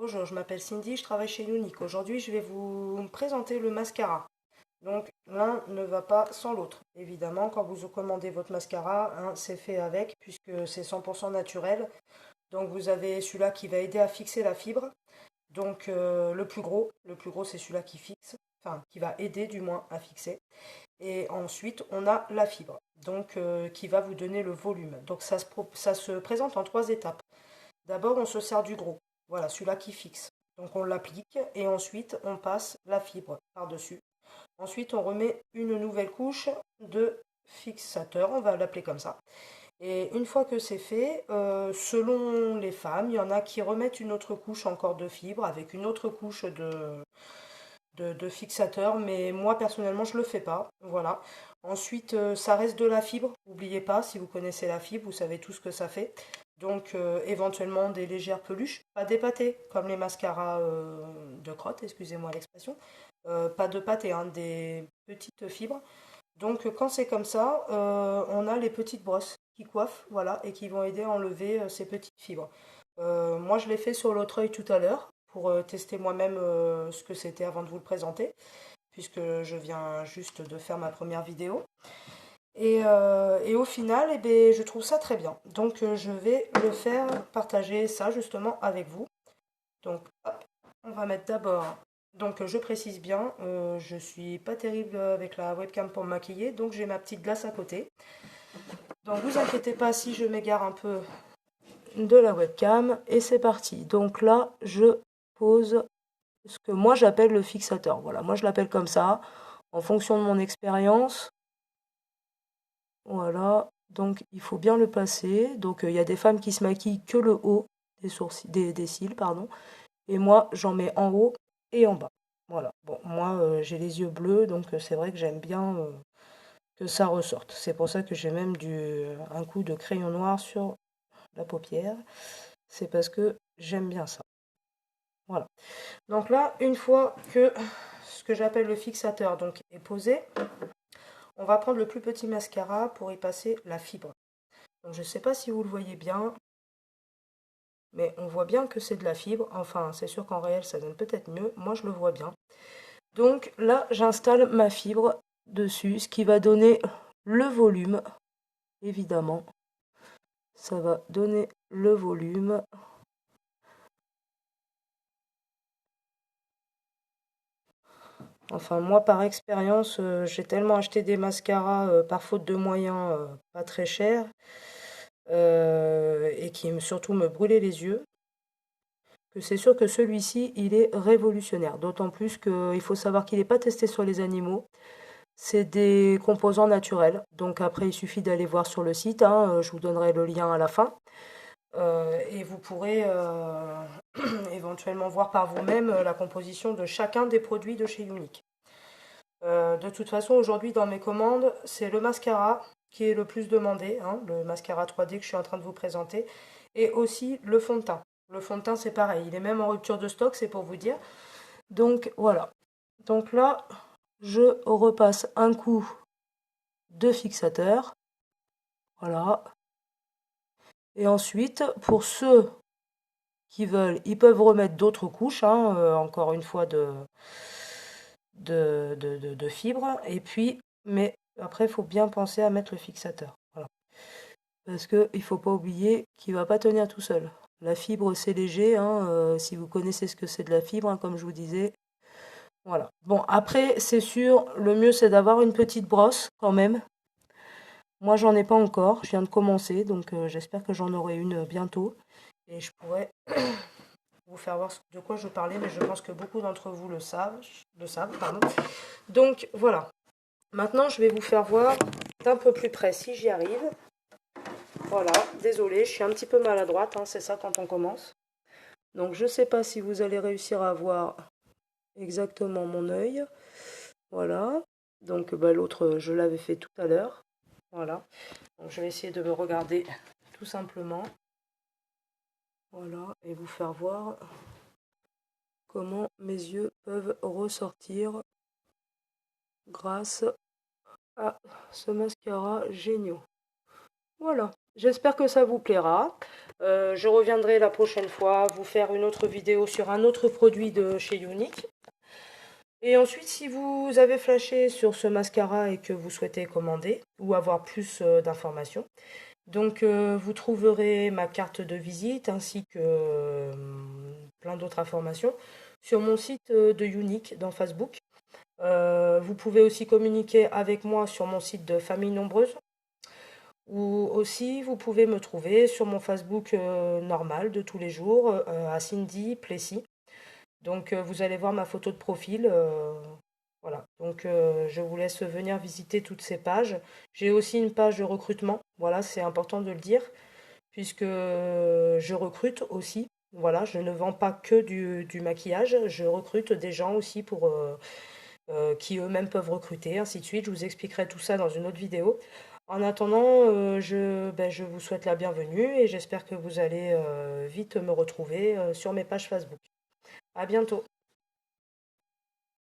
Bonjour, je m'appelle Cindy, je travaille chez Unique. Aujourd'hui, je vais vous présenter le mascara. Donc, l'un ne va pas sans l'autre. Évidemment, quand vous commandez votre mascara, hein, c'est fait avec, puisque c'est 100% naturel. Donc, vous avez celui-là qui va aider à fixer la fibre. Donc, le plus gros, c'est celui-là qui fixe, enfin, qui va aider du moins à fixer. Et ensuite, on a la fibre, donc qui va vous donner le volume. Donc, ça se présente en trois étapes. D'abord, on se sert du gros. Voilà, celui-là qui fixe. Donc on l'applique et ensuite on passe la fibre par-dessus. Ensuite, on remet une nouvelle couche de fixateur, on va l'appeler comme ça. Et une fois que c'est fait, selon les femmes, il y en a qui remettent une autre couche encore de fibre avec une autre couche de fixateur, mais moi personnellement je le fais pas. Voilà. Ensuite, ça reste de la fibre. N'oubliez pas, si vous connaissez la fibre, vous savez tout ce que ça fait. Donc éventuellement des légères peluches, pas des pâtés comme les mascaras de crotte, excusez-moi l'expression. Pas de pâtés, hein, des petites fibres. Donc quand c'est comme ça, on a les petites brosses qui coiffent, voilà, et qui vont aider à enlever ces petites fibres. Moi je l'ai fait sur l'autre œil tout à l'heure pour tester moi-même ce que c'était avant de vous le présenter, puisque je viens juste de faire ma première vidéo. Et au final, eh ben, je trouve ça très bien. Donc je vais le faire partager ça justement avec vous. Donc hop, on va mettre d'abord. Donc je précise bien, je suis pas terrible avec la webcam pour me maquiller, donc j'ai ma petite glace à côté. Donc vous inquiétez pas si je m'égare un peu de la webcam. Et c'est parti. Donc là, je pose ce que moi j'appelle le fixateur. Voilà, moi je l'appelle comme ça, en fonction de mon expérience. Voilà, donc il faut bien le passer. Donc il y a des femmes qui se maquillent que le haut des sourcils, des cils, pardon. Et moi, j'en mets en haut et en bas. Voilà. Bon, moi, j'ai les yeux bleus, donc c'est vrai que j'aime bien que ça ressorte. C'est pour ça que j'ai même un coup de crayon noir sur la paupière. C'est parce que j'aime bien ça. Voilà. Donc là, une fois que ce que j'appelle le fixateur donc, est posé, on va prendre le plus petit mascara pour y passer la fibre. Donc je ne sais pas si vous le voyez bien, mais on voit bien que c'est de la fibre. Enfin, c'est sûr qu'en réel, ça donne peut-être mieux. Moi, je le vois bien. Donc là, j'installe ma fibre dessus, ce qui va donner le volume, évidemment. Ça va donner le volume. Enfin, moi, par expérience, j'ai tellement acheté des mascaras par faute de moyens pas très chers et qui surtout me brûlaient les yeux, que c'est sûr que celui-ci, il est révolutionnaire. D'autant plus qu'il faut savoir qu'il n'est pas testé sur les animaux. C'est des composants naturels. Donc après, il suffit d'aller voir sur le site, hein, je vous donnerai le lien à la fin. Et vous pourrez éventuellement voir par vous-même la composition de chacun des produits de chez Unique. De toute façon, aujourd'hui, dans mes commandes, c'est le mascara qui est le plus demandé, hein, le mascara 3D que je suis en train de vous présenter, et aussi le fond de teint. Le fond de teint, c'est pareil, il est même en rupture de stock, c'est pour vous dire. Donc voilà. Donc là, je repasse un coup de fixateur. Voilà. Et ensuite, pour ceux qui veulent, ils peuvent remettre d'autres couches, hein, encore une fois, de fibres. Et puis, mais après, il faut bien penser à mettre le fixateur. Voilà. Parce qu'il ne faut pas oublier qu'il ne va pas tenir tout seul. La fibre, c'est léger, hein, si vous connaissez ce que c'est de la fibre, hein, comme je vous disais. Voilà. Bon, après, c'est sûr, le mieux, c'est d'avoir une petite brosse quand même. Moi, j'en ai pas encore, je viens de commencer, donc j'espère que j'en aurai une bientôt. Et je pourrais vous faire voir de quoi je parlais, mais je pense que beaucoup d'entre vous le savent, pardon. Donc voilà. Maintenant, je vais vous faire voir d'un peu plus près si j'y arrive. Voilà, désolée, je suis un petit peu maladroite, hein, c'est ça quand on commence. Donc je ne sais pas si vous allez réussir à voir exactement mon œil. Voilà. Donc bah, l'autre, je l'avais fait tout à l'heure. Voilà. Donc je vais essayer de me regarder tout simplement. Voilà, et vous faire voir comment mes yeux peuvent ressortir grâce à ce mascara génial. Voilà. J'espère que ça vous plaira. Je reviendrai la prochaine fois vous faire une autre vidéo sur un autre produit de chez Unique. Et ensuite, si vous avez flashé sur ce mascara et que vous souhaitez commander ou avoir plus d'informations, donc vous trouverez ma carte de visite ainsi que plein d'autres informations sur mon site de Unique dans Facebook. Vous pouvez aussi communiquer avec moi sur mon site de Famille Nombreuse. Ou aussi, vous pouvez me trouver sur mon Facebook normal de tous les jours, à Cindy Plessis. Donc, vous allez voir ma photo de profil. Voilà. Donc, je vous laisse venir visiter toutes ces pages. J'ai aussi une page de recrutement. Voilà, c'est important de le dire, puisque je recrute aussi. Voilà, je ne vends pas que du maquillage. Je recrute des gens aussi pour qui eux-mêmes peuvent recruter, ainsi de suite. Je vous expliquerai tout ça dans une autre vidéo. En attendant, je vous souhaite la bienvenue et j'espère que vous allez vite me retrouver sur mes pages Facebook. À bientôt.